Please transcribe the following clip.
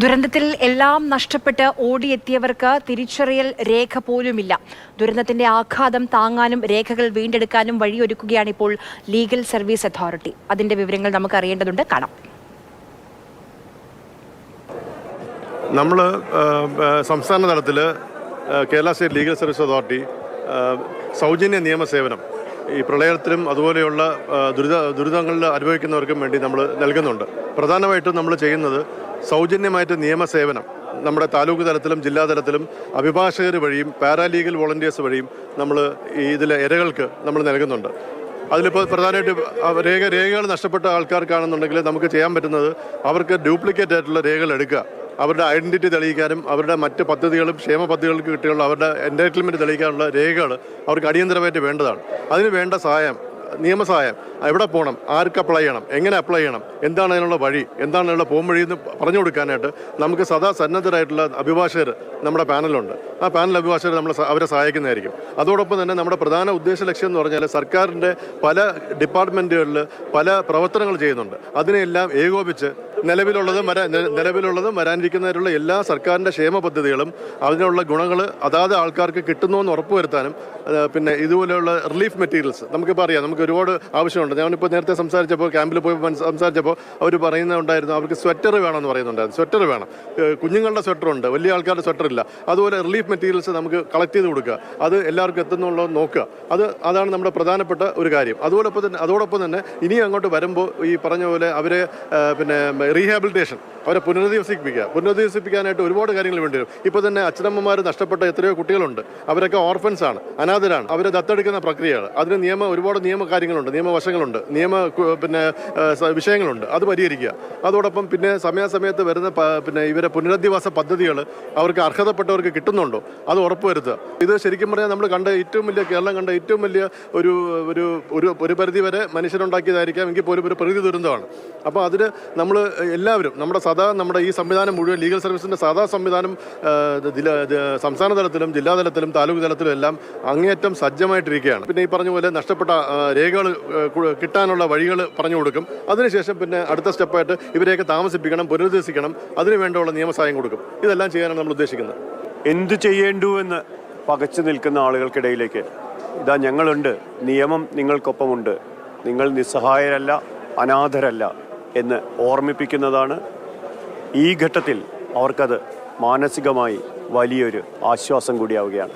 ദുരന്തത്തിൽ എല്ലാം നഷ്ടപ്പെട്ട് ഓടിയെത്തിയവർക്ക് തിരിച്ചറിയൽ രേഖ പോലുമില്ല. ദുരന്തത്തിന്റെ ആഘാതം താങ്ങാനും രേഖകൾ വീണ്ടെടുക്കാനും വഴിയൊരുക്കുകയാണ് ഇപ്പോൾ ലീഗൽ സർവീസ് അതോറിറ്റി. അതിന്റെ വിവരങ്ങൾ നമുക്ക് അറിയേണ്ടതുണ്ട്. കാണാം. നമ്മൾ സംസ്ഥാന തലത്തിൽ Kerala state legal service authority സൗജന്യ നിയമസേവനം ഈ പ്രളയത്തിലും അതുപോലെയുള്ള ദുരിതങ്ങളിൽ അനുഭവിക്കുന്നവർക്കും വേണ്ടി നമ്മൾ നൽകുന്നുണ്ട്. പ്രധാനമായിട്ടും നമ്മൾ ചെയ്യുന്നത് സൗജന്യമായിട്ട് നിയമസേവനം നമ്മുടെ താലൂക്ക് തലത്തിലും ജില്ലാ തലത്തിലും അഭിഭാഷകർ വഴിയും പാരാലീഗൽ വോളണ്ടിയേഴ്സ് വഴിയും നമ്മൾ ഇതിലെ ഇരകൾക്ക് നമ്മൾ നൽകുന്നുണ്ട്. അതിലിപ്പോൾ പ്രധാനമായിട്ട് രേഖകൾ നഷ്ടപ്പെട്ട ആൾക്കാർക്കാണെന്നുണ്ടെങ്കിൽ നമുക്ക് ചെയ്യാൻ പറ്റുന്നത് അവർക്ക് ഡ്യൂപ്ലിക്കേറ്റ് ആയിട്ടുള്ള രേഖകൾ എടുക്കുക, അവരുടെ ഐഡൻറ്റിറ്റി തെളിയിക്കാനും അവരുടെ മറ്റ് പദ്ധതികളും ക്ഷേമ പദ്ധതികൾക്ക് കിട്ടിയുള്ള അവരുടെ എൻറ്റൈറ്റിൽമെൻറ്റ് തെളിയിക്കാനുള്ള രേഖകൾ അവർക്ക് അടിയന്തരമായിട്ട് വേണ്ടതാണ്. അതിന് വേണ്ട സഹായം, നിയമസഹായം, എവിടെ പോകണം, ആർക്ക് അപ്ലൈ ചെയ്യണം, എങ്ങനെ അപ്ലൈ ചെയ്യണം, എന്താണ് അതിനുള്ള വഴി, എന്താണ് അതിനുള്ള വഴി എന്ന് പറഞ്ഞു കൊടുക്കാനായിട്ട് നമുക്ക് സദാ സന്നദ്ധരായിട്ടുള്ള അഭിഭാഷകർ നമ്മുടെ പാനലുണ്ട്. ആ പാനൽ അഭിഭാഷകർ അവരെ സഹായിക്കുന്നതായിരിക്കും. അതോടൊപ്പം തന്നെ നമ്മുടെ പ്രധാന ഉദ്ദേശ ലക്ഷ്യം എന്ന് പറഞ്ഞാൽ സർക്കാരിൻ്റെ പല ഡിപ്പാർട്ട്മെൻറ്റുകളിൽ പല പ്രവർത്തനങ്ങൾ ചെയ്യുന്നുണ്ട്. അതിനെല്ലാം ഏകോപിച്ച് നിലവിലുള്ളതും വരാനിരിക്കുന്നതിനുള്ള എല്ലാ സർക്കാരിൻ്റെ ക്ഷേമ പദ്ധതികളും അതിനുള്ള ഗുണങ്ങൾ അതാത് ആൾക്കാർക്ക് കിട്ടുന്നുവെന്ന് ഉറപ്പുവരുത്താനും പിന്നെ ഇതുപോലെയുള്ള റിലീഫ് മെറ്റീരിയൽസ് നമുക്കിപ്പോൾ അറിയാം, നമുക്ക് ഒരുപാട് ആവശ്യമുണ്ട്. ഞാനിപ്പോൾ നേരത്തെ സംസാരിച്ചപ്പോൾ ക്യാമ്പിൽ പോയി സംസാരിച്ചപ്പോൾ അവർ പറയുന്നുണ്ടായിരുന്നു അവർക്ക് സ്വെറ്റർ വേണമെന്ന് പറയുന്നുണ്ടായിരുന്നു. സ്വെറ്റർ വേണം, കുഞ്ഞുങ്ങളുടെ സ്വെറ്ററുണ്ട്, വലിയ ആൾക്കാരുടെ സ്വെറ്റർ ഇല്ല. അതുപോലെ റിലീഫ് മെറ്റീരിയൽസ് നമുക്ക് കളക്ട് ചെയ്ത് കൊടുക്കുക, അത് എല്ലാവർക്കും എത്തുന്നുള്ളത് നോക്കുക. അതാണ് നമ്മുടെ പ്രധാനപ്പെട്ട ഒരു കാര്യം. അതോടൊപ്പം തന്നെ ഇനി അങ്ങോട്ട് വരുമ്പോൾ ഈ പറഞ്ഞ പോലെ അവരെ പിന്നെ റീഹാബിലിറ്റേഷൻ, അവരെ പുനരധിവസിപ്പിക്കാനായിട്ട് ഒരുപാട് കാര്യങ്ങൾ വേണ്ടി വരും. ഇപ്പോൾ തന്നെ അച്ഛനമ്മമാർ നഷ്ടപ്പെട്ട എത്രയോ കുട്ടികളുണ്ട്, അവരൊക്കെ ഓർഫൻസ് ആണ്, അനാഥരാണ്. അവരെ ദത്തെടുക്കുന്ന പ്രക്രിയയാണ്. അതിന് ഒരുപാട് നിയമ കാര്യങ്ങളുണ്ട്, നിയമവശങ്ങളുണ്ട്, വിഷയങ്ങളുണ്ട്. അത് പരിഹരിക്കുക. അതോടൊപ്പം പിന്നെ സമയാസമയത്ത് വരുന്ന പിന്നെ ഇവരെ പുനരധിവാസ പദ്ധതികൾ അവർക്ക് അർഹതപ്പെട്ടവർക്ക് കിട്ടുന്നുണ്ടോ അത് ഉറപ്പുവരുത്തുക. ഇത് ശരിക്കും പറഞ്ഞാൽ നമ്മൾ കേരളം കണ്ട ഏറ്റവും വലിയ ഒരു പരിധി വരെ മനുഷ്യരുണ്ടാക്കിയതായിരിക്കാം, എങ്കിൽ പോലും ഒരു പ്രകൃതി ദുരന്തമാണ്. അപ്പോൾ അതിന് നമ്മൾ എല്ലാവരും നമ്മുടെ ഈ സംവിധാനം മുഴുവൻ ലീഗൽ സർവീസിൻ്റെ സാധാ സംവിധാനം സംസ്ഥാന തലത്തിലും ജില്ലാ തലത്തിലും താലൂക്ക് തലത്തിലും എല്ലാം അങ്ങേയറ്റം സജ്ജമായിട്ടിരിക്കുകയാണ്. പിന്നെ ഈ പറഞ്ഞ പോലെ നഷ്ടപ്പെട്ട രേഖകൾ കിട്ടാനുള്ള വഴികൾ പറഞ്ഞു കൊടുക്കും. അതിനുശേഷം പിന്നെ അടുത്ത സ്റ്റെപ്പായിട്ട് ഇവരെയൊക്കെ താമസിപ്പിക്കണം, പുനരധിവസിക്കണം, അതിനു വേണ്ടിയുള്ള നിയമസഹായം കൊടുക്കും. ഇതെല്ലാം ചെയ്യാനാണ് നമ്മൾ ഉദ്ദേശിക്കുന്നത്. എന്തു ചെയ്യേണ്ടുവെന്ന് പകച്ചു നിൽക്കുന്ന ആളുകൾക്കിടയിലേക്ക് ഇതാ ഞങ്ങളുണ്ട്, നിയമം നിങ്ങൾക്കൊപ്പമുണ്ട്, നിങ്ങൾ നിസ്സഹായരല്ല, അനാഥരല്ല എന്ന് ഓർമ്മിപ്പിക്കുന്നതാണ്. ഈ ഘട്ടത്തിൽ അവർക്കത് മാനസികമായി വലിയൊരു ആശ്വാസം കൂടിയാവുകയാണ്.